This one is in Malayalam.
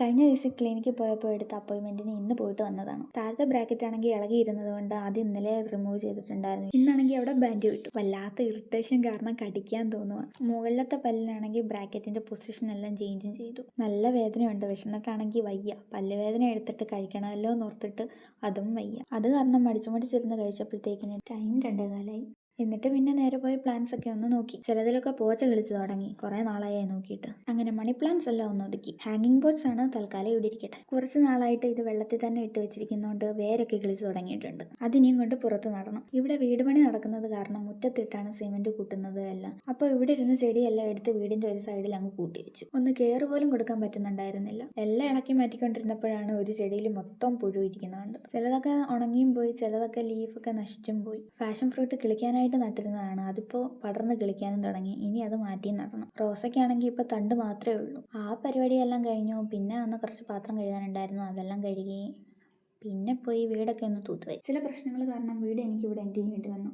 കഴിഞ്ഞ ദിവസം ക്ലിനിക്കിൽ പോയപ്പോൾ എടുത്ത അപ്പോയിൻമെൻറ്റിന് ഇന്ന് പോയിട്ട് വന്നതാണ്. താഴത്തെ ബ്രാക്കറ്റ് ആണെങ്കിൽ ഇളകിയിരുന്നത് കൊണ്ട് അത് ഇന്നലെ റിമൂവ് ചെയ്തിട്ടുണ്ടായിരുന്നു. ഇന്നാണെങ്കിൽ അവിടെ ബാൻഡ് വിട്ടു. വല്ലാത്ത ഇറിറ്റേഷൻ കാരണം കടിക്കാൻ തോന്നുക. മുകളിലത്തെ പല്ലിനാണെങ്കിൽ ബ്രാക്കറ്റിൻ്റെ പൊസിഷൻ എല്ലാം ചേഞ്ചും ചെയ്തു. നല്ല വേദനയുണ്ട്. വിശന്നിട്ടാണെങ്കിൽ വയ്യ. പല്ലുവേദന എടുത്തിട്ട് കഴിക്കണമല്ലോ എന്നോർത്തിട്ട് അതും വയ്യ. അത് കാരണം മടിച്ചിരുന്ന് കഴിച്ചപ്പോഴത്തേക്കിന് ടൈം 2:15. എന്നിട്ട് പിന്നെ നേരെ പോയി പ്ലാന്റ്സ് ഒക്കെ ഒന്ന് നോക്കി. ചിലതിലൊക്കെ പോച്ച കളിച്ചു തുടങ്ങി. കുറെ നാളായി നോക്കിയിട്ട്. അങ്ങനെ മണി പ്ലാന്റ്സ് എല്ലാം ഒന്ന് ഒതുക്കി. ഹാങ്ങിങ് പോട്ട്സ് ആണ് തൽക്കാലം ഇവിടെ ഇരിക്കട്ടെ. കുറച്ച് നാളായിട്ട് ഇത് വെള്ളത്തിൽ തന്നെ ഇട്ട് വെച്ചിരിക്കുന്നതുകൊണ്ട് വേരൊക്കെ കിളിച്ചു തുടങ്ങിയിട്ടുണ്ട്. അതിനെയും കൊണ്ട് പുറത്ത് നടണം. ഇവിടെ വീട് പണി നടക്കുന്നത് കാരണം മുറ്റത്തിട്ടാണ് സിമെന്റ് കൂട്ടുന്നത് എല്ലാം. അപ്പോൾ ഇവിടെ ഇരുന്ന ചെടിയെല്ലാം എടുത്ത് വീടിന്റെ ഒരു സൈഡിൽ അങ്ങ് കൂട്ടി വെച്ചു. ഒന്ന് കെയർ പോലും കൊടുക്കാൻ പറ്റുന്നുണ്ടായിരുന്നില്ല. എല്ലാം ഇളക്കി മാറ്റിക്കൊണ്ടിരുന്നപ്പോഴാണ് ഒരു ചെടിയിൽ മൊത്തം പുഴു ഇരിക്കുന്നുണ്ട്. ചിലതൊക്കെ ഉണങ്ങിയും പോയി, ചിലതൊക്കെ ലീഫൊക്കെ നശിച്ചും പോയി. ഫാഷൻ ഫ്രൂട്ട് കിളിക്കാനായിട്ട് നട്ടിരുന്നതാണ്. അതിപ്പോൾ പടർന്ന് കിളിക്കാനും തുടങ്ങി. ഇനി അത് മാറ്റി നടണം. റോസയ്ക്കാണെങ്കിൽ ഇപ്പോൾ തണ്ട് മാത്രമേ ഉള്ളൂ. ആ പരിപാടിയെല്ലാം കഴിഞ്ഞു. പിന്നെ ഒന്ന് കുറച്ച് പാത്രം കഴുകാനുണ്ടായിരുന്നു. അതെല്ലാം കഴുകി. പിന്നെ പോയി വീടൊക്കെ ഒന്ന് തൂത്തുപോയി. ചില പ്രശ്നങ്ങൾ കാരണം വീട് എനിക്കിവിടെ എൻഡ് ചെയ്യേണ്ടി വന്നു.